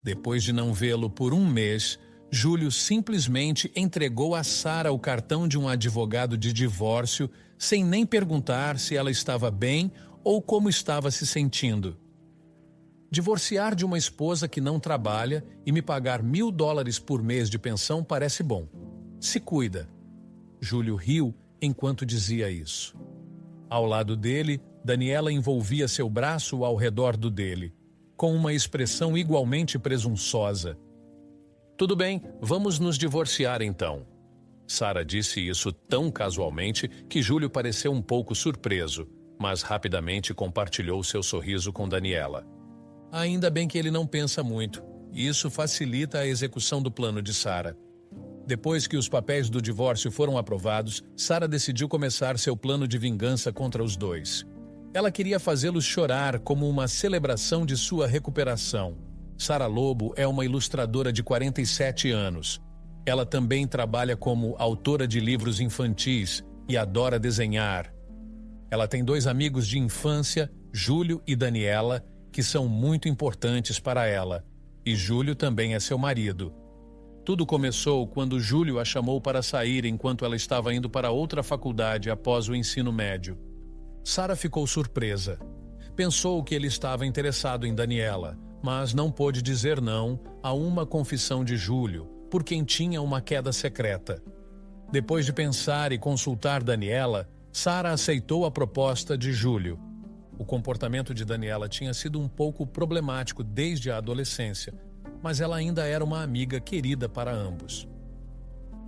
Depois de não vê-lo por um mês, Júlio simplesmente entregou a Sara o cartão de um advogado de divórcio sem nem perguntar se ela estava bem ou como estava se sentindo. Divorciar de uma esposa que não trabalha e me pagar $1.000 por mês de pensão parece bom. Se cuida. Júlio riu enquanto dizia isso. Ao lado dele, Daniela envolvia seu braço ao redor do dele, com uma expressão igualmente presunçosa. Tudo bem, vamos nos divorciar então. Sara disse isso tão casualmente que Júlio pareceu um pouco surpreso, mas rapidamente compartilhou seu sorriso com Daniela. Ainda bem que ele não pensa muito. Isso facilita a execução do plano de Sara. Depois que os papéis do divórcio foram aprovados, Sara decidiu começar seu plano de vingança contra os dois. Ela queria fazê-los chorar como uma celebração de sua recuperação. Sara Lobo é uma ilustradora de 47 anos. Ela também trabalha como autora de livros infantis e adora desenhar. Ela tem 2 amigos de infância, Júlio e Daniela, que são muito importantes para ela, e Júlio também é seu marido. Tudo começou quando Júlio a chamou para sair enquanto ela estava indo para outra faculdade após o ensino médio. Sara ficou surpresa. Pensou que ele estava interessado em Daniela, mas não pôde dizer não a uma confissão de Júlio, por quem tinha uma queda secreta. Depois de pensar e consultar Daniela, Sara aceitou a proposta de Júlio. O comportamento de Daniela tinha sido um pouco problemático desde a adolescência, mas ela ainda era uma amiga querida para ambos.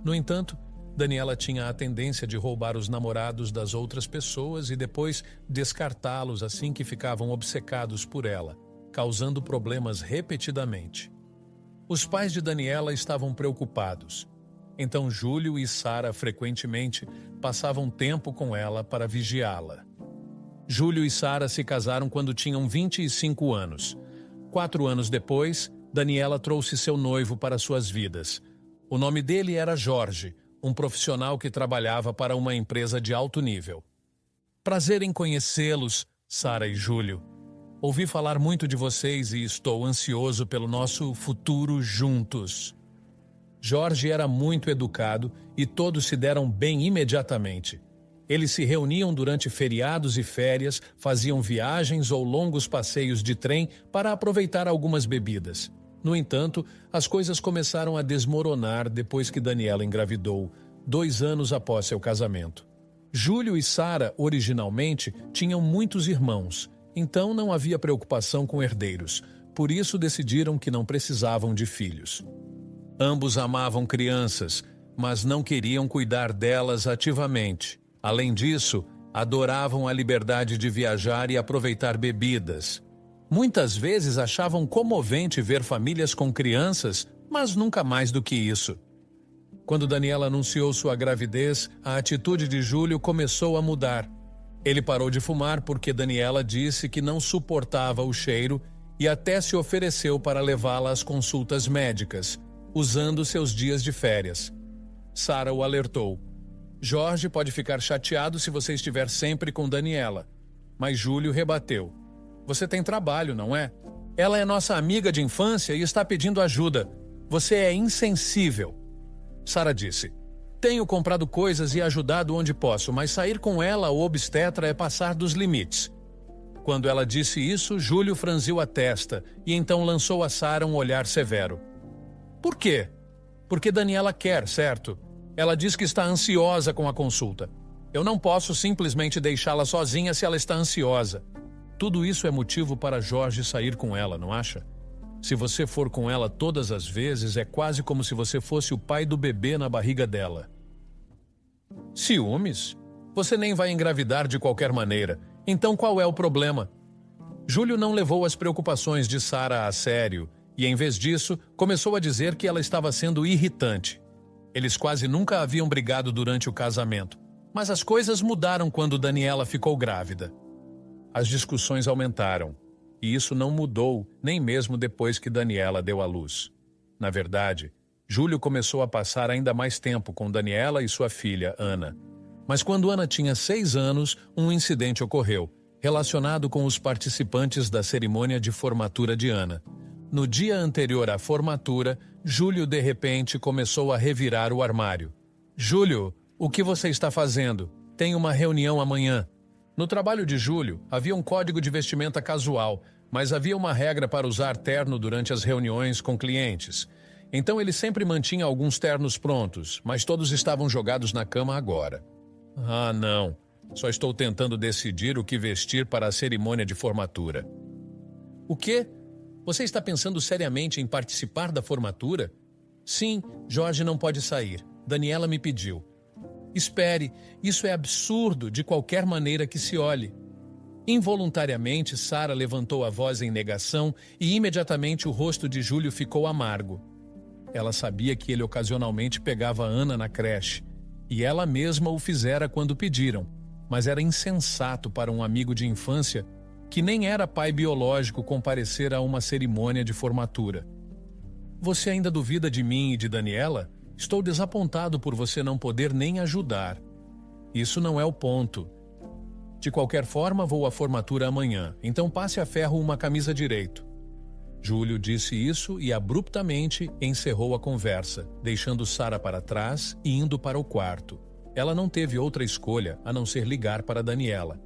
No entanto, Daniela tinha a tendência de roubar os namorados das outras pessoas e depois descartá-los assim que ficavam obcecados por ela, causando problemas repetidamente. Os pais de Daniela estavam preocupados. Então Júlio e Sara frequentemente passavam tempo com ela para vigiá-la. Júlio e Sara se casaram quando tinham 25 anos. 4 anos depois, Daniela trouxe seu noivo para suas vidas. O nome dele era Jorge, um profissional que trabalhava para uma empresa de alto nível. Prazer em conhecê-los, Sara e Júlio. Ouvi falar muito de vocês e estou ansioso pelo nosso futuro juntos. Jorge era muito educado e todos se deram bem imediatamente. Eles se reuniam durante feriados e férias, faziam viagens ou longos passeios de trem para aproveitar algumas bebidas. No entanto, as coisas começaram a desmoronar depois que Daniela engravidou, 2 anos após seu casamento. Júlio e Sara, originalmente, tinham muitos irmãos, então não havia preocupação com herdeiros, por isso decidiram que não precisavam de filhos. Ambos amavam crianças, mas não queriam cuidar delas ativamente. Além disso, adoravam a liberdade de viajar e aproveitar bebidas. Muitas vezes achavam comovente ver famílias com crianças, mas nunca mais do que isso. Quando Daniela anunciou sua gravidez, a atitude de Júlio começou a mudar. Ele parou de fumar porque Daniela disse que não suportava o cheiro e até se ofereceu para levá-la às consultas médicas, usando seus dias de férias. Sara o alertou. Jorge pode ficar chateado se você estiver sempre com Daniela. Mas Júlio rebateu. Você tem trabalho, não é? Ela é nossa amiga de infância e está pedindo ajuda. Você é insensível. Sara disse. Tenho comprado coisas e ajudado onde posso, mas sair com ela ou obstetra é passar dos limites. Quando ela disse isso, Júlio franziu a testa e então lançou a Sara um olhar severo. Por quê? Porque Daniela quer, certo? Ela diz que está ansiosa com a consulta. Eu não posso simplesmente deixá-la sozinha se ela está ansiosa. Tudo isso é motivo para Jorge sair com ela, não acha? Se você for com ela todas as vezes, é quase como se você fosse o pai do bebê na barriga dela. Ciúmes? Você nem vai engravidar de qualquer maneira. Então qual é o problema? Júlio não levou as preocupações de Sara a sério e, em vez disso, começou a dizer que ela estava sendo irritante. Eles quase nunca haviam brigado durante o casamento, mas as coisas mudaram quando Daniela ficou grávida. As discussões aumentaram, e isso não mudou nem mesmo depois que Daniela deu à luz. Na verdade, Júlio começou a passar ainda mais tempo com Daniela e sua filha, Ana. Mas quando Ana tinha 6 anos, um incidente ocorreu, relacionado com os participantes da cerimônia de formatura de Ana. No dia anterior à formatura, Júlio de repente começou a revirar o armário. Júlio, o que você está fazendo? Tem uma reunião amanhã. No trabalho de Júlio, havia um código de vestimenta casual, mas havia uma regra para usar terno durante as reuniões com clientes. Então ele sempre mantinha alguns ternos prontos, mas todos estavam jogados na cama agora. Ah, não. Só estou tentando decidir o que vestir para a cerimônia de formatura. O quê? Você está pensando seriamente em participar da formatura? Sim, Jorge não pode sair. Daniela me pediu. Espere, isso é absurdo de qualquer maneira que se olhe. Involuntariamente, Sara levantou a voz em negação e imediatamente o rosto de Júlio ficou amargo. Ela sabia que ele ocasionalmente pegava Ana na creche, e ela mesma o fizera quando pediram, mas era insensato para um amigo de infância que nem era pai biológico comparecer a uma cerimônia de formatura. Você ainda duvida de mim e de Daniela? Estou desapontado por você não poder nem ajudar. Isso não é o ponto. De qualquer forma, vou à formatura amanhã, então passe a ferro uma camisa direito. Júlio disse isso e abruptamente encerrou a conversa, deixando Sara para trás e indo para o quarto. Ela não teve outra escolha a não ser ligar para Daniela.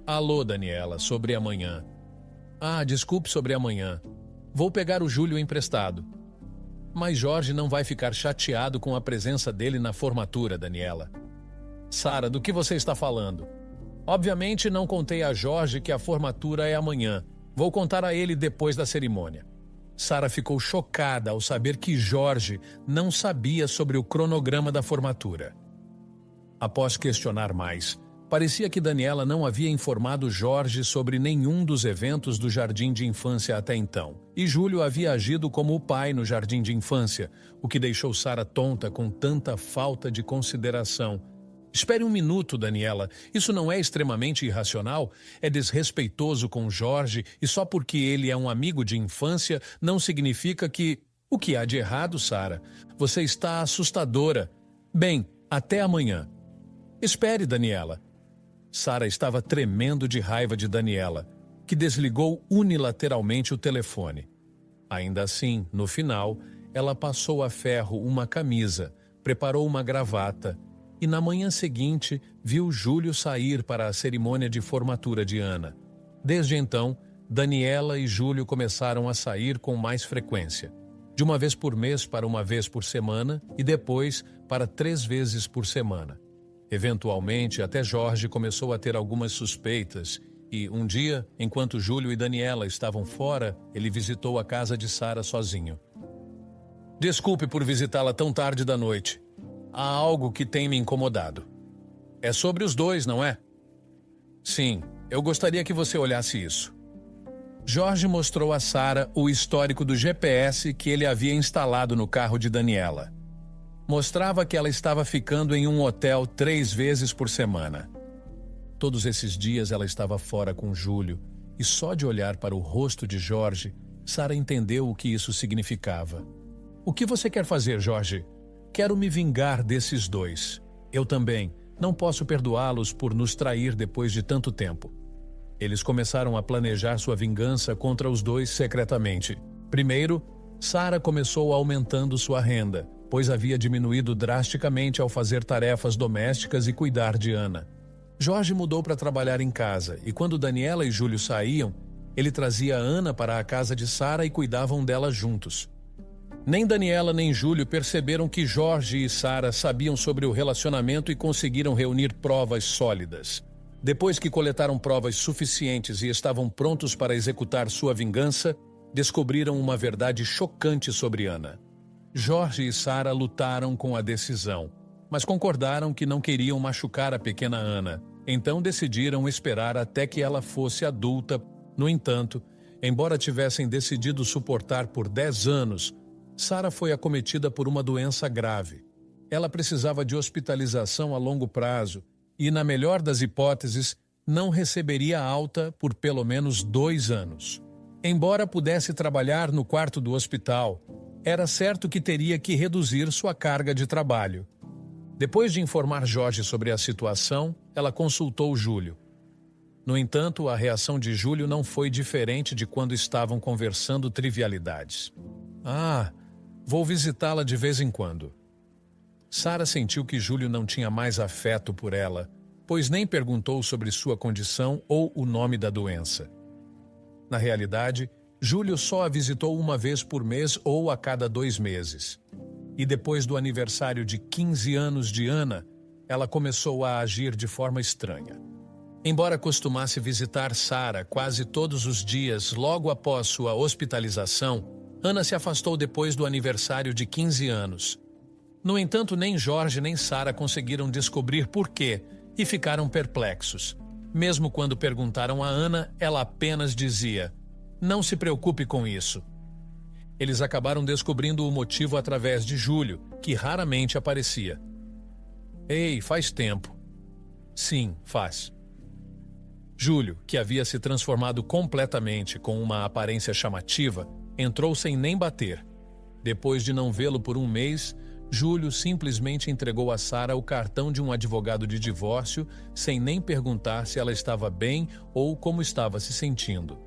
Alô, Daniela, sobre amanhã. Ah, desculpe sobre amanhã. Vou pegar o Júlio emprestado. Mas Jorge não vai ficar chateado com a presença dele na formatura, Daniela. Sara, do que você está falando? Obviamente não contei a Jorge que a formatura é amanhã. Vou contar a ele depois da cerimônia. Sara ficou chocada ao saber que Jorge não sabia sobre o cronograma da formatura. Após questionar mais, parecia que Daniela não havia informado Jorge sobre nenhum dos eventos do jardim de infância até então, e Júlio havia agido como o pai no jardim de infância, o que deixou Sara tonta com tanta falta de consideração. Espere um minuto, Daniela. Isso não é extremamente irracional? É desrespeitoso com Jorge e só porque ele é um amigo de infância não significa que... O que há de errado, Sara? Você está assustadora. Bem, até amanhã. Espere, Daniela. Sara estava tremendo de raiva de Daniela, que desligou unilateralmente o telefone. Ainda assim, no final, ela passou a ferro uma camisa, preparou uma gravata e na manhã seguinte viu Júlio sair para a cerimônia de formatura de Ana. Desde então, Daniela e Júlio começaram a sair com mais frequência, de uma vez por mês para uma vez por semana e depois para 3 vezes por semana. Eventualmente, até Jorge começou a ter algumas suspeitas e, um dia, enquanto Júlio e Daniela estavam fora, ele visitou a casa de Sara sozinho. Desculpe por visitá-la tão tarde da noite. Há algo que tem me incomodado. É sobre os dois, não é? Sim, eu gostaria que você olhasse isso. Jorge mostrou a Sara o histórico do GPS que ele havia instalado no carro de Daniela. Mostrava que ela estava ficando em um hotel 3 vezes por semana. Todos esses dias ela estava fora com Júlio, e só de olhar para o rosto de Jorge, Sara entendeu o que isso significava. O que você quer fazer, Jorge? Quero me vingar desses dois. Eu também. Não posso perdoá-los por nos trair depois de tanto tempo. Eles começaram a planejar sua vingança contra os dois secretamente. Primeiro, Sara começou aumentando sua renda, pois havia diminuído drasticamente ao fazer tarefas domésticas e cuidar de Ana. Jorge mudou para trabalhar em casa, e quando Daniela e Júlio saíam, ele trazia Ana para a casa de Sara e cuidavam dela juntos. Nem Daniela nem Júlio perceberam que Jorge e Sara sabiam sobre o relacionamento e conseguiram reunir provas sólidas. Depois que coletaram provas suficientes e estavam prontos para executar sua vingança, descobriram uma verdade chocante sobre Ana. Jorge e Sara lutaram com a decisão, mas concordaram que não queriam machucar a pequena Ana, então decidiram esperar até que ela fosse adulta. No entanto, embora tivessem decidido suportar por 10 anos, Sara foi acometida por uma doença grave. Ela precisava de hospitalização a longo prazo e, na melhor das hipóteses, não receberia alta por pelo menos 2 anos. Embora pudesse trabalhar no quarto do hospital, era certo que teria que reduzir sua carga de trabalho. Depois de informar Jorge sobre a situação, ela consultou Júlio. No entanto, a reação de Júlio não foi diferente de quando estavam conversando trivialidades. Ah, vou visitá-la de vez em quando. Sara sentiu que Júlio não tinha mais afeto por ela, pois nem perguntou sobre sua condição ou o nome da doença. Na realidade, Júlio só a visitou uma vez por mês ou a cada 2 meses. E depois do aniversário de 15 anos de Ana, ela começou a agir de forma estranha. Embora costumasse visitar Sara quase todos os dias logo após sua hospitalização, Ana se afastou depois do aniversário de 15 anos. No entanto, nem Jorge nem Sara conseguiram descobrir por quê e ficaram perplexos. Mesmo quando perguntaram a Ana, ela apenas dizia: "Não se preocupe com isso." Eles acabaram descobrindo o motivo através de Júlio, que raramente aparecia. "Ei, faz tempo." "Sim, faz." Júlio, que havia se transformado completamente com uma aparência chamativa, entrou sem nem bater. Depois de não vê-lo por 1 mês, Júlio simplesmente entregou a Sara o cartão de um advogado de divórcio, sem nem perguntar se ela estava bem ou como estava se sentindo.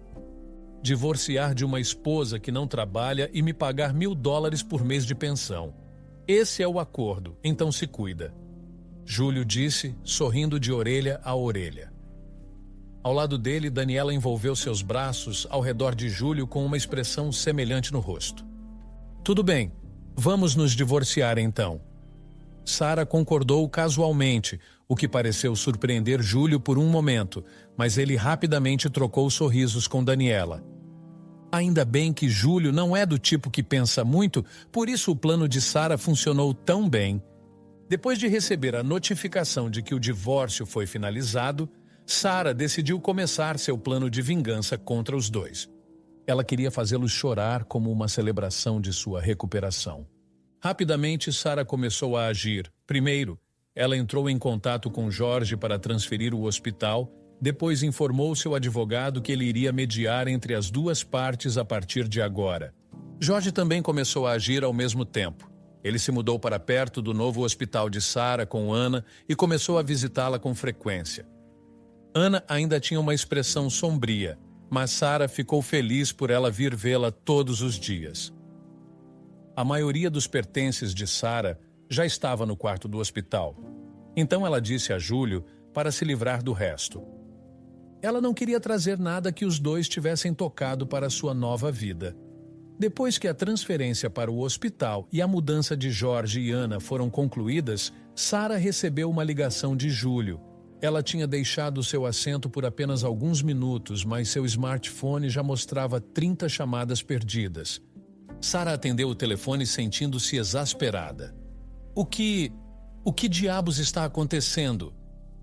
"Divorciar de uma esposa que não trabalha e me pagar $1.000 por mês de pensão. Esse é o acordo, então se cuida." Júlio disse, sorrindo de orelha a orelha. Ao lado dele, Daniela envolveu seus braços ao redor de Júlio com uma expressão semelhante no rosto. "Tudo bem, vamos nos divorciar então." Sara concordou casualmente, o que pareceu surpreender Júlio por um momento, mas ele rapidamente trocou sorrisos com Daniela. Ainda bem que Júlio não é do tipo que pensa muito, por isso o plano de Sara funcionou tão bem. Depois de receber a notificação de que o divórcio foi finalizado, Sara decidiu começar seu plano de vingança contra os dois. Ela queria fazê-los chorar como uma celebração de sua recuperação. Rapidamente, Sara começou a agir. Primeiro, ela entrou em contato com Jorge para transferir o hospital, depois informou seu advogado que ele iria mediar entre as duas partes a partir de agora. Jorge também começou a agir ao mesmo tempo. Ele se mudou para perto do novo hospital de Sara com Ana e começou a visitá-la com frequência. Ana ainda tinha uma expressão sombria, mas Sara ficou feliz por ela vir vê-la todos os dias. A maioria dos pertences de Sara já estava no quarto do hospital. Então ela disse a Júlio para se livrar do resto. Ela não queria trazer nada que os dois tivessem tocado para sua nova vida. Depois que a transferência para o hospital e a mudança de Jorge e Ana foram concluídas, Sara recebeu uma ligação de Júlio. Ela tinha deixado seu assento por apenas alguns minutos, mas seu smartphone já mostrava 30 chamadas perdidas. Sara atendeu o telefone sentindo-se exasperada. O que diabos está acontecendo?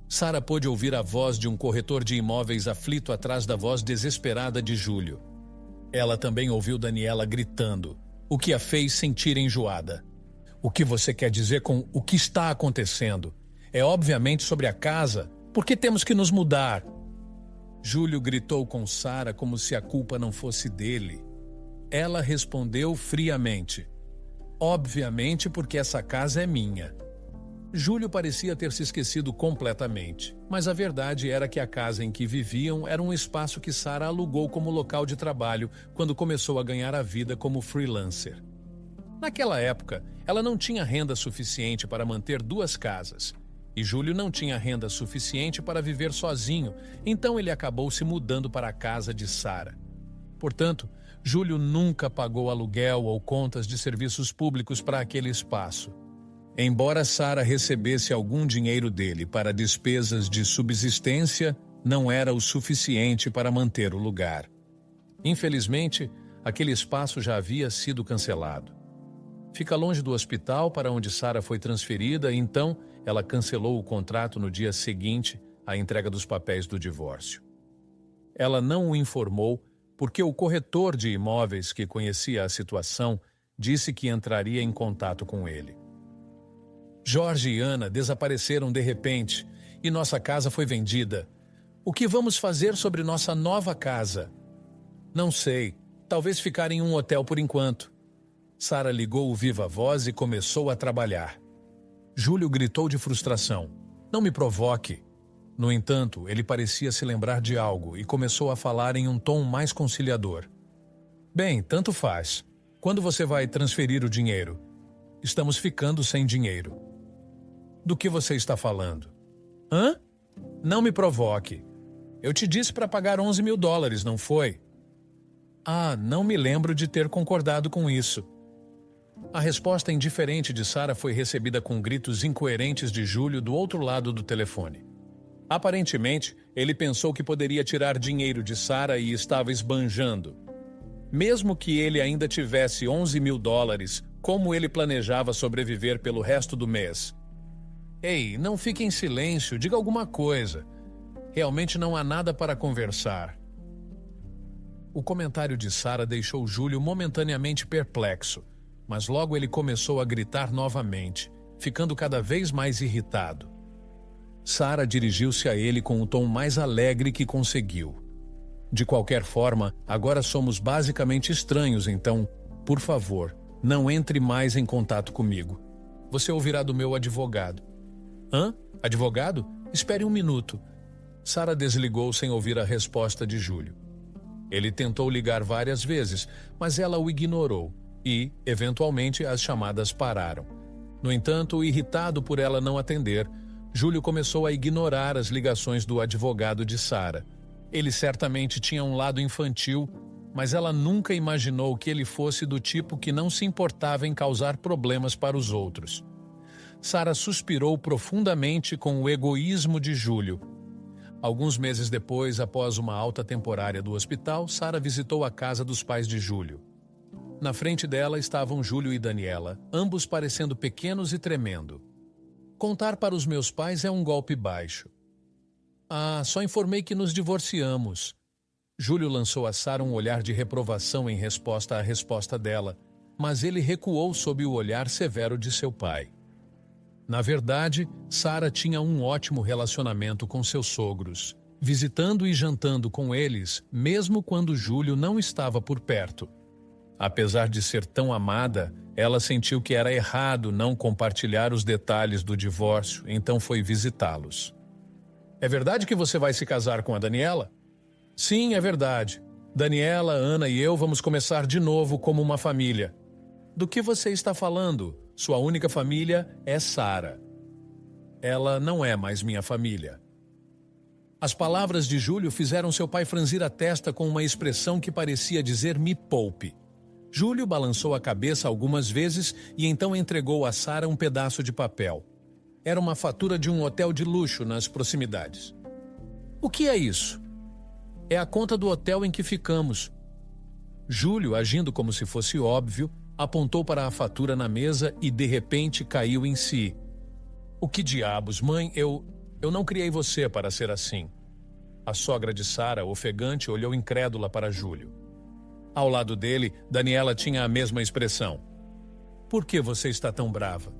Sara pôde ouvir a voz de um corretor de imóveis aflito atrás da voz desesperada de Júlio. Ela também ouviu Daniela gritando, o que a fez sentir enjoada. "O que você quer dizer com o que está acontecendo? É obviamente sobre a casa. Por que temos que nos mudar?" Júlio gritou com Sara como se a culpa não fosse dele. Ela respondeu friamente: "Obviamente porque essa casa é minha." Júlio parecia ter se esquecido completamente, mas a verdade era que a casa em que viviam era um espaço que Sara alugou como local de trabalho quando começou a ganhar a vida como freelancer. Naquela época, ela não tinha renda suficiente para manter 2 casas. E Júlio não tinha renda suficiente para viver sozinho, então ele acabou se mudando para a casa de Sara. Portanto, Júlio nunca pagou aluguel ou contas de serviços públicos para aquele espaço. Embora Sara recebesse algum dinheiro dele para despesas de subsistência, não era o suficiente para manter o lugar. Infelizmente, aquele espaço já havia sido cancelado. Fica longe do hospital para onde Sara foi transferida, então ela cancelou o contrato no dia seguinte à entrega dos papéis do divórcio. Ela não o informou porque o corretor de imóveis que conhecia a situação disse que entraria em contato com ele. Jorge e Ana desapareceram de repente e nossa casa foi vendida. O que vamos fazer sobre nossa nova casa? Não sei, talvez ficar em um hotel por enquanto. Sara ligou o viva-voz e começou a trabalhar. Júlio gritou de frustração. Não me provoque. No entanto, ele parecia se lembrar de algo e começou a falar em um tom mais conciliador. Bem, tanto faz. Quando você vai transferir o dinheiro? Estamos ficando sem dinheiro. Do que você está falando? Hã? Não me provoque. Eu te disse para pagar US$11 mil, não foi? Ah, não me lembro de ter concordado com isso. A resposta indiferente de Sarah foi recebida com gritos incoerentes de Júlio do outro lado do telefone. Aparentemente, ele pensou que poderia tirar dinheiro de Sarah e estava esbanjando. Mesmo que ele ainda tivesse US$11 mil, como ele planejava sobreviver pelo resto do mês? Ei, não fique em silêncio, diga alguma coisa. Realmente não há nada para conversar. O comentário de Sarah deixou Júlio momentaneamente perplexo, mas logo ele começou a gritar novamente, ficando cada vez mais irritado. Sarah dirigiu-se a ele com o tom mais alegre que conseguiu. De qualquer forma, agora somos basicamente estranhos, então, por favor, não entre mais em contato comigo. Você ouvirá do meu advogado. Hã? Advogado? Espere um minuto. Sarah desligou sem ouvir a resposta de Júlio. Ele tentou ligar várias vezes, mas ela o ignorou e, eventualmente, as chamadas pararam. No entanto, irritado por ela não atender, Júlio começou a ignorar as ligações do advogado de Sarah. Ele certamente tinha um lado infantil, mas ela nunca imaginou que ele fosse do tipo que não se importava em causar problemas para os outros. Sarah suspirou profundamente com o egoísmo de Júlio. Alguns meses depois, após uma alta temporária do hospital, Sarah visitou a casa dos pais de Júlio. Na frente dela estavam Júlio e Daniela, ambos parecendo pequenos e tremendo. Contar para os meus pais é um golpe baixo. Ah, só informei que nos divorciamos. Júlio lançou a Sarah um olhar de reprovação em resposta à resposta dela, mas ele recuou sob o olhar severo de seu pai. Na verdade, Sarah tinha um ótimo relacionamento com seus sogros, visitando e jantando com eles, mesmo quando Júlio não estava por perto. Apesar de ser tão amada, ela sentiu que era errado não compartilhar os detalhes do divórcio, então foi visitá-los. É verdade que você vai se casar com a Daniela? Sim, é verdade. Daniela, Ana e eu vamos começar de novo como uma família. Do que você está falando? Sua única família é Sarah. Ela não é mais minha família. As palavras de Júlio fizeram seu pai franzir a testa com uma expressão que parecia dizer "me poupe". Júlio balançou a cabeça algumas vezes e então entregou a Sarah um pedaço de papel. Era uma fatura de um hotel de luxo nas proximidades. O que é isso? É a conta do hotel em que ficamos. Júlio, agindo como se fosse óbvio, apontou para a fatura na mesa e de repente caiu em si. O que diabos, mãe, eu não criei você para ser assim. A sogra de Sarah, ofegante, olhou incrédula para Júlio. Ao lado dele, Daniela tinha a mesma expressão. Por que você está tão brava?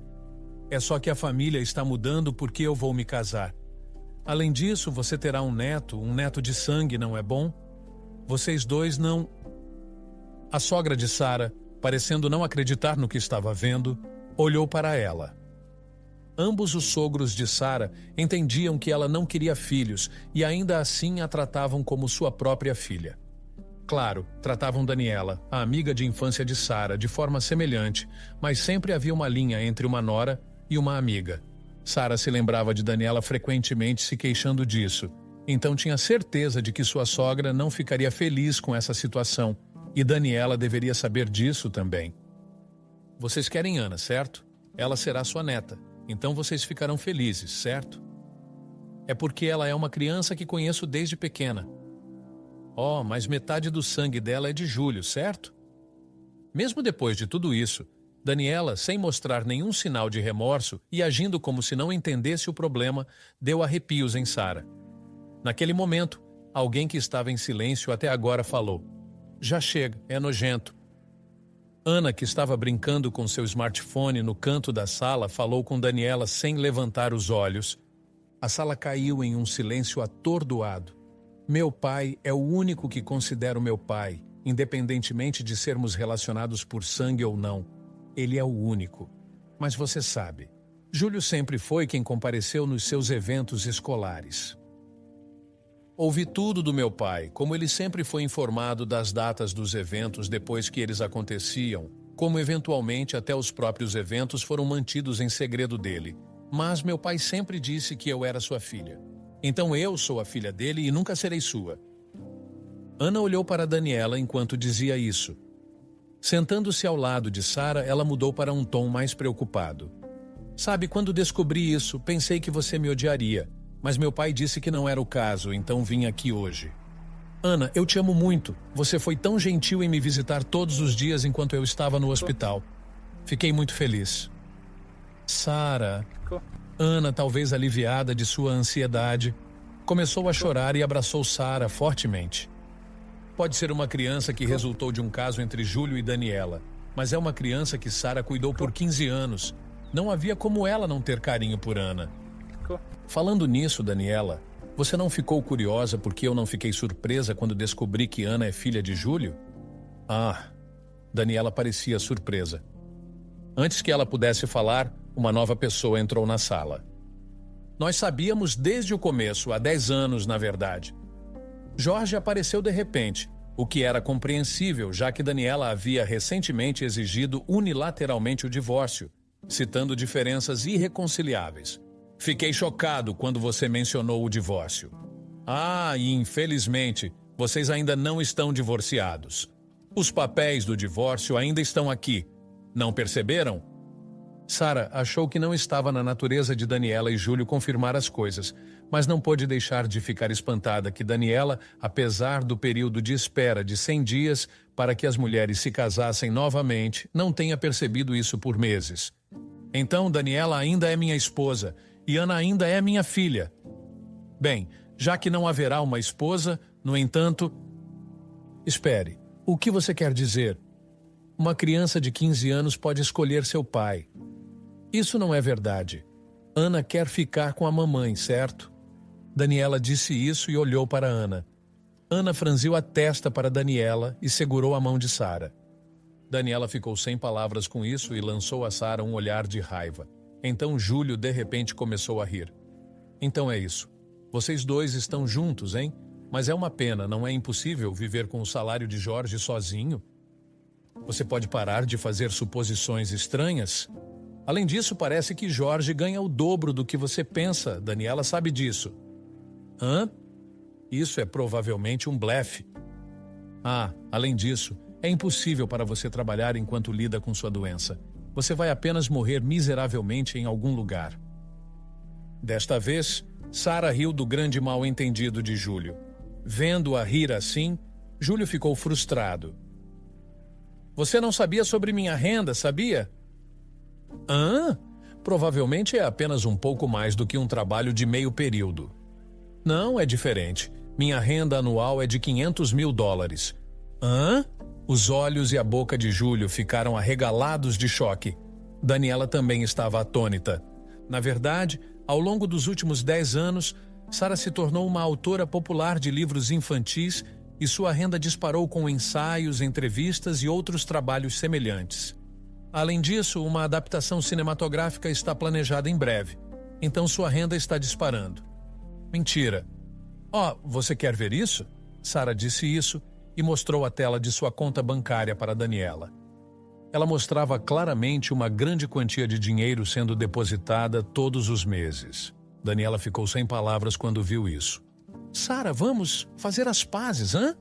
É só que a família está mudando porque eu vou me casar. Além disso, você terá um neto de sangue, não é bom? Vocês dois não... A sogra de Sarah, parecendo não acreditar no que estava vendo, olhou para ela. Ambos os sogros de Sarah entendiam que ela não queria filhos e ainda assim a tratavam como sua própria filha. Claro, tratavam Daniela, a amiga de infância de Sarah, de forma semelhante, mas sempre havia uma linha entre uma nora e uma amiga. Sarah se lembrava de Daniela frequentemente se queixando disso, então tinha certeza de que sua sogra não ficaria feliz com essa situação, e Daniela deveria saber disso também. Vocês querem Ana, certo? Ela será sua neta, então vocês ficarão felizes, certo? É porque ela é uma criança que conheço desde pequena. Oh, mas metade do sangue dela é de Júlio, certo? Mesmo depois de tudo isso, Daniela, sem mostrar nenhum sinal de remorso e agindo como se não entendesse o problema, deu arrepios em Sarah. Naquele momento, alguém que estava em silêncio até agora falou: "Já chega, é nojento." Ana, que estava brincando com seu smartphone no canto da sala, falou com Daniela sem levantar os olhos. A sala caiu em um silêncio atordoado. Meu pai é o único que considero meu pai, independentemente de sermos relacionados por sangue ou não. Ele é o único. Mas você sabe, Júlio sempre foi quem compareceu nos seus eventos escolares. Ouvi tudo do meu pai, como ele sempre foi informado das datas dos eventos depois que eles aconteciam, como eventualmente até os próprios eventos foram mantidos em segredo dele. Mas meu pai sempre disse que eu era sua filha. Então eu sou a filha dele e nunca serei sua. Ana olhou para Daniela enquanto dizia isso. Sentando-se ao lado de Sara, ela mudou para um tom mais preocupado. Sabe, quando descobri isso, pensei que você me odiaria. Mas meu pai disse que não era o caso, então vim aqui hoje. Ana, eu te amo muito. Você foi tão gentil em me visitar todos os dias enquanto eu estava no hospital. Fiquei muito feliz. Sara, Ana, talvez aliviada de sua ansiedade, começou a chorar e abraçou Sara fortemente. Pode ser uma criança que resultou de um caso entre Júlio e Daniela, mas é uma criança que Sara cuidou por 15 anos. Não havia como ela não ter carinho por Ana. Falando nisso, Daniela, você não ficou curiosa porque eu não fiquei surpresa quando descobri que Ana é filha de Júlio? Ah, Daniela parecia surpresa. Antes que ela pudesse falar, uma nova pessoa entrou na sala. Nós sabíamos desde o começo, há 10 anos, na verdade. Jorge apareceu de repente, o que era compreensível, já que Daniela havia recentemente exigido unilateralmente o divórcio, citando diferenças irreconciliáveis. Fiquei chocado quando você mencionou o divórcio. Ah, e infelizmente, vocês ainda não estão divorciados. Os papéis do divórcio ainda estão aqui. Não perceberam? Sara achou que não estava na natureza de Daniela e Júlio confirmar as coisas, mas não pôde deixar de ficar espantada que Daniela, apesar do período de espera de 100 dias para que as mulheres se casassem novamente, não tenha percebido isso por meses. Então, Daniela ainda é minha esposa e Ana ainda é minha filha. Bem, já que não haverá uma esposa, no entanto... Espere, o que você quer dizer? Uma criança de 15 anos pode escolher seu pai. Isso não é verdade. Ana quer ficar com a mamãe, certo? Daniela disse isso e olhou para Ana. Ana franziu a testa para Daniela e segurou a mão de Sara. Daniela ficou sem palavras com isso e lançou a Sara um olhar de raiva. Então Júlio de repente começou a rir. Então é isso. Vocês dois estão juntos, hein? Mas é uma pena, não é impossível viver com o salário de Jorge sozinho? Você pode parar de fazer suposições estranhas? Além disso, parece que Jorge ganha o dobro do que você pensa. Daniela sabe disso. Hã? Isso é provavelmente um blefe. Ah, além disso, é impossível para você trabalhar enquanto lida com sua doença. Você vai apenas morrer miseravelmente em algum lugar. Desta vez, Sara riu do grande mal-entendido de Júlio. Vendo-a rir assim, Júlio ficou frustrado. Você não sabia sobre minha renda, sabia? Hã? Provavelmente é apenas um pouco mais do que um trabalho de meio período. Não, é diferente. Minha renda anual é de $500.000. Hã? Os olhos e a boca de Júlio ficaram arregalados de choque. Daniela também estava atônita. Na verdade, ao longo dos últimos 10 anos, Sara se tornou uma autora popular de livros infantis e sua renda disparou com ensaios, entrevistas e outros trabalhos semelhantes. Além disso, uma adaptação cinematográfica está planejada em breve, então sua renda está disparando. Mentira. Você quer ver isso? Sara disse isso e mostrou a tela de sua conta bancária para Daniela. Ela mostrava claramente uma grande quantia de dinheiro sendo depositada todos os meses. Daniela ficou sem palavras quando viu isso. Sara, vamos fazer as pazes, hã?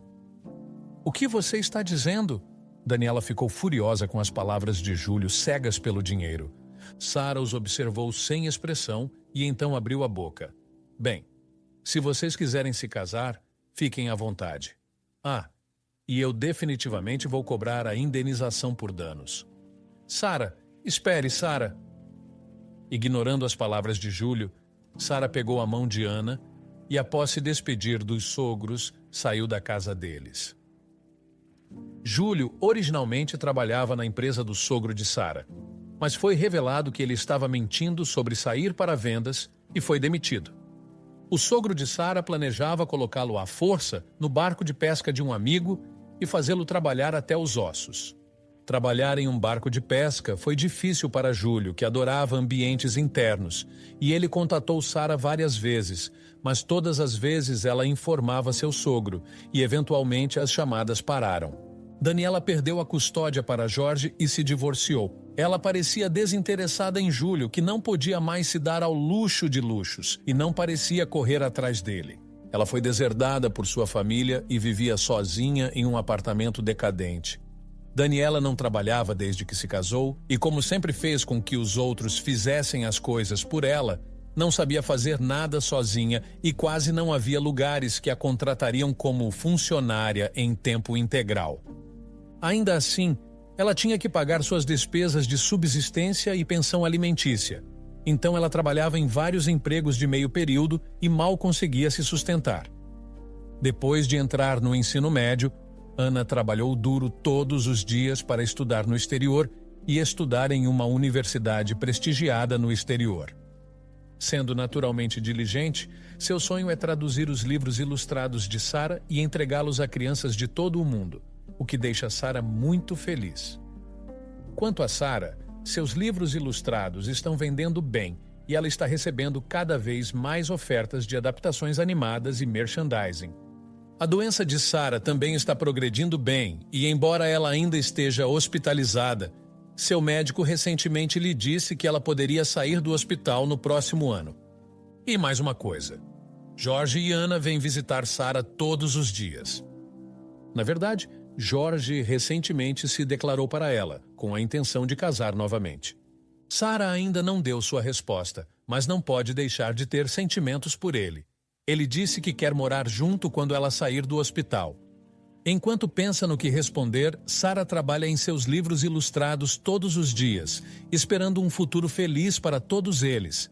O que você está dizendo? Daniela ficou furiosa com as palavras de Júlio, cegas pelo dinheiro. Sara os observou sem expressão e então abriu a boca. Bem, se vocês quiserem se casar, fiquem à vontade. E eu definitivamente vou cobrar a indenização por danos. Sara, espere, Sara. Ignorando as palavras de Júlio, Sara pegou a mão de Ana e, após se despedir dos sogros, saiu da casa deles. Júlio originalmente trabalhava na empresa do sogro de Sara, mas foi revelado que ele estava mentindo sobre sair para vendas e foi demitido. O sogro de Sara planejava colocá-lo à força no barco de pesca de um amigo e fazê-lo trabalhar até os ossos. Trabalhar em um barco de pesca foi difícil para Júlio, que adorava ambientes internos, e ele contatou Sara várias vezes, mas todas as vezes ela informava seu sogro, e eventualmente as chamadas pararam. Daniela perdeu a custódia para Jorge e se divorciou. Ela parecia desinteressada em Júlio, que não podia mais se dar ao luxo de luxos, e não parecia correr atrás dele. Ela foi deserdada por sua família e vivia sozinha em um apartamento decadente. Daniela não trabalhava desde que se casou e, como sempre fez com que os outros fizessem as coisas por ela, não sabia fazer nada sozinha e quase não havia lugares que a contratariam como funcionária em tempo integral. Ainda assim, ela tinha que pagar suas despesas de subsistência e pensão alimentícia. Então ela trabalhava em vários empregos de meio período e mal conseguia se sustentar. Depois de entrar no ensino médio, Ana trabalhou duro todos os dias para estudar no exterior e estudar em uma universidade prestigiada no exterior. Sendo naturalmente diligente, seu sonho é traduzir os livros ilustrados de Sara e entregá-los a crianças de todo o mundo, o que deixa Sara muito feliz. Quanto a Sara, seus livros ilustrados estão vendendo bem e ela está recebendo cada vez mais ofertas de adaptações animadas e merchandising. A doença de Sara também está progredindo bem e, embora ela ainda esteja hospitalizada, seu médico recentemente lhe disse que ela poderia sair do hospital no próximo ano. E mais uma coisa: Jorge e Ana vêm visitar Sara todos os dias. Na verdade, Jorge recentemente se declarou para ela, com a intenção de casar novamente. Sara ainda não deu sua resposta, mas não pode deixar de ter sentimentos por ele. Ele disse que quer morar junto quando ela sair do hospital. Enquanto pensa no que responder, Sara trabalha em seus livros ilustrados todos os dias, esperando um futuro feliz para todos eles.